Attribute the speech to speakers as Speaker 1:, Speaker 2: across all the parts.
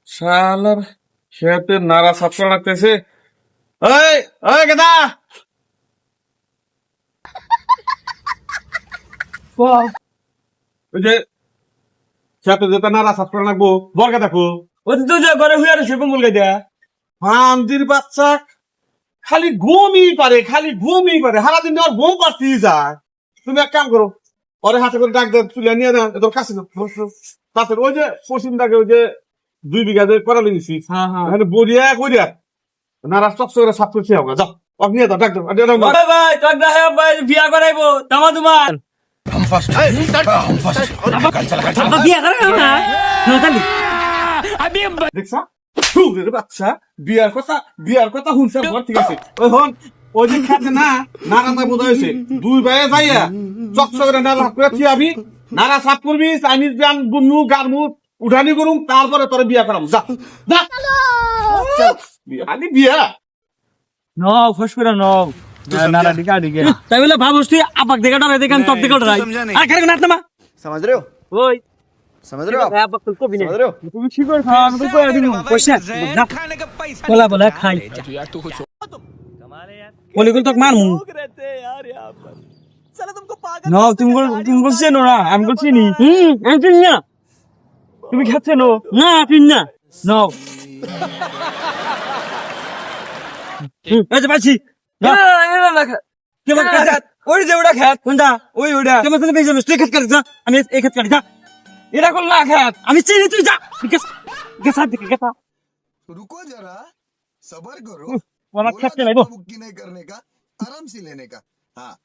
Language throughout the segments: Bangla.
Speaker 1: শালার খেতে নাড়া সাপড়া লাগতেছে। ওই ওই গেদা ওই যে খেতে যেতে নাড়া সাপড়া লাগবো বর্গা দেখো।
Speaker 2: ওই তো যে ঘরে হুইয়া রয়েছে কম্বল গাই দেয়া।
Speaker 1: হান্দির বাচ্চা খালি ঘুমই পারে সারাদিন ওর ঘুম পাচ্ছি যায়। তুমি এক কাম করো, ওরে হাতে করে ডাক দেন, তুলে নিয়ে না তোর কাছে তাতে ওই যে পশ্চিম দাগে ওই যে 2 বিঘা যে করা নিয়েছি বড়িয়া করিয়া নারা চকচ করে সাপ করছি আমরা যাও অগ্নি দাও ডাক দাও
Speaker 2: আরে ভাই তোর দাহে ভাই বিয়া করাইবো দামা তোমার বিয়া করাইবো না নতালি
Speaker 1: দেখছা ফুলের বাচ্চা বিয়ার কথা শুনছে ঘর ঠিক আছে। ওই হন ওই যে খাতে না নারাটা বোঝা হয়েছে 2 ভাইয়ে যাইয়া চকচ করে নারা করে থিয়াবি নারা সাপ করবি চাইনিজ গান বুনু গারমু উঠানি করুম তারপরে তোর বিয়া করাম যা যা আনি বিয়া
Speaker 2: ন ফস করে ন নারা দিকা দিকে তাই বলে ভাবস তুই আপাক দেখা ডরে দেখান তক দেখা ডরাই আর করে না তোমা
Speaker 3: समझ रहे हो
Speaker 2: ওই
Speaker 3: समझ रहे हो आप
Speaker 2: আপাক তো কবি না
Speaker 3: समझ रहे हो
Speaker 2: তুমি কি করে খাওয়া আমি তো কই দিন পয়সা না বলা বলা খাই বলি কল তক মারমু ন তুমি বলছ না আমি বলছি নি আমি চিনি না তুমি খাচ্ছে নো না চিনি না নো এই যে পাচ্ছি ওই যে ওটা খেত কোনটা ওই ওটা কেমন করে বেজে তুই খেত কাটিস আমি এই খেত কাটি যা এটা কোন না খেত আমি চিনি তুই যা গেছা দিকে গেছা
Speaker 4: रुको जरा सबर करो
Speaker 2: ওনা
Speaker 4: बोला
Speaker 2: খেতে
Speaker 4: था
Speaker 2: লাইবো
Speaker 4: बुक्की नहीं करने का आराम से लेने का हाँ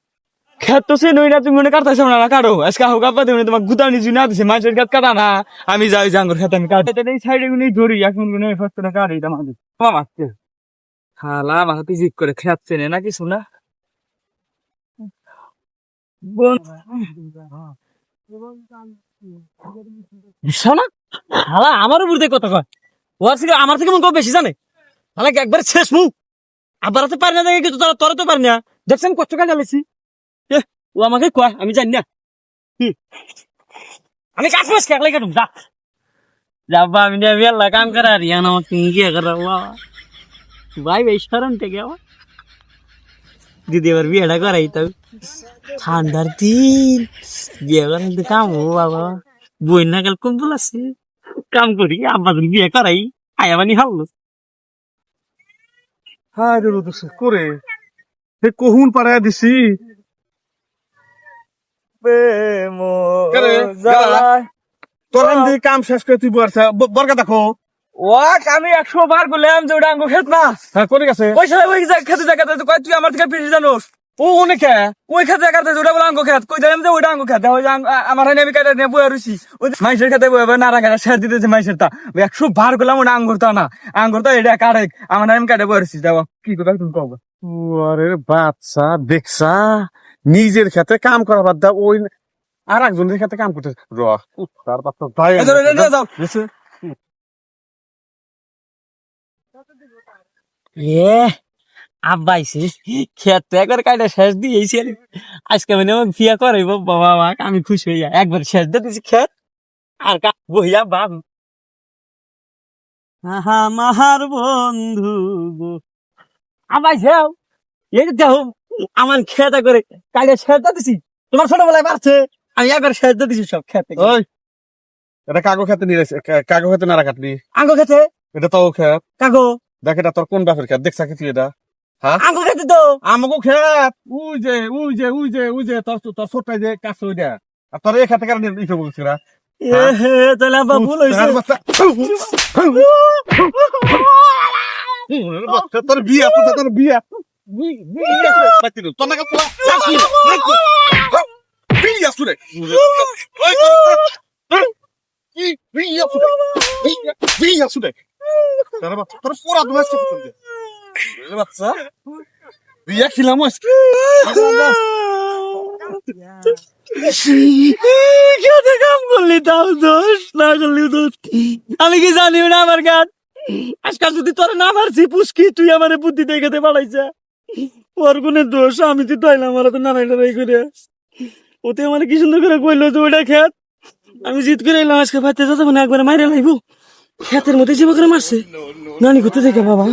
Speaker 2: খেত তো সে নইনা তুমি মনে কাটতাছ না কাটো আজকে হোক আপা তুমি তোমার গুদানি জুনা দিছে মাছের খেত কাটা না আমি যাই জাঙ্গর খেত আমি কাটি এটা এই সাইডে গুনি ধরি এখন গুনি ফাস্ট না কাটি এটা মাঝে মামা হালা মাথা পিজিক করে খেতছে না কিছু না শোনা হালা আমার উপর দিয়ে কথা কয় ওর থেকে আমার থেকে মন বেশি জানে হালা একবার শেষ মুখ আবার তো পারি না দেখে কিন্তু তোরা তো পারি না দেখছেন কষ্ট কাজ চালিয়েছি ও আমাকে কয় আমি জানি না আমি কাজ মাস খেকলাই কাটুম যা যাবা আমি বেলা কাম করা আর ইয়ান আমাকে গিয়ে করা ভাই ভাই সরম থেকে দিদি এবার বিয়েটা করাই তো ঠান্ডার দিন বিয়ে করাই তো কাম হবো বাবা বই না গেল কম্বল আছে কাম করি আব্বা বিয়ে করাই আয়াবানি হারলো
Speaker 1: হ্যাঁ রে রুদুস করে হে কহুন পারায়া দিছি তোর আমি কাম শেষ করে তুই বর্গা দেখো
Speaker 2: ও আমি 100 বার বললাম যে ওটা আঙ্গো খেত না
Speaker 1: হ্যাঁ করে গেছে
Speaker 2: ওই ওই খেতে জায়গাতে তুই আমার থেকে পিছিয়ে জানোস
Speaker 1: ও অনেকে
Speaker 2: ওই খেতে জায়গাতে ওটা বলে আঙ্গো খেত কই দিলাম যে ওইটা আঙ্গো খেত ওই আমার হানি আমি কাটা নিয়ে বয়ে রইছি ওই মাইসের খেতে বয়ে নারা কাটা শেষ দিতেছে মাইসের তা 100 বার করলাম ওটা আঙ্গুরতা না আঙ্গুরতা এটা কাটে আমার আমি কাটে বয়ে রইছি যাও কি কথা তুমি কও
Speaker 1: আরে বাচ্চা দেখছা নিজের খেতে কাম করা বাদ দা ওই আর একজনের খেতে কাম করতে তার বাচ্চা ভাই
Speaker 2: যাও এ আব্বাইছে খেত তো একবার কাটা শেষ দিয়েছি আজকে মানে ফিয়া করাইব বাবা আমি খুশি হইয়া একবার শেষ দিয়ে দিয়েছি খেত আর বইয়া বাপ আমার বন্ধু আব্বাইছে এই দেখো আমার খেত করে কাটা শেষ দিয়ে দিছি তোমার ছোটবেলায় পারছে আমি একবার শেষ দিয়ে দিছি সব খেতে
Speaker 1: ওই এটা কাগো খেতে নিয়ে কাগো খেতে নারা কাটলি
Speaker 2: আঙ্গো খেতে
Speaker 1: এটা তো খেত
Speaker 2: কাগো
Speaker 1: দেখ এটা তোর কোন বাপের খেত দেখছা কি তুই এটা হ্যাঁ
Speaker 2: আঙ্গো খেতে তো
Speaker 1: আমাকে খেত উই যে তোর ছোটটা যে কাছে ওই দেয়া আর তোর এই খেতে কারণে ইসে বলছিস
Speaker 2: তাহলে আব্বা ভুল হয়েছে
Speaker 1: তোর বিয়া তোর বিয়া তোর নাকি বিয়া শুনে বিয়া শুনে তোর পুরা দু বাচ্চা বিয়া খিলাম আজকে
Speaker 2: কাম করলি তাও দোষ না করলি দোষ আমি কি জানি না আমার গান আজকাল যদি তোর না মারছি পুষ্কি তুই আমার বুদ্ধি দেখাতে পারাইছা ওর কোনে দোষ আমি তো তাইলাম আমার তো নারাই নারাই করে ওতে আমার কি সুন্দর করে কইলো যে ওইটা খেত আমি জিত করে এলাম আজকে ভাইতে যাবো না একবারে মাইরে লাইবো ক্ষেতের মধ্যে যে করে মারছে নানি কোথা থেকে বাবা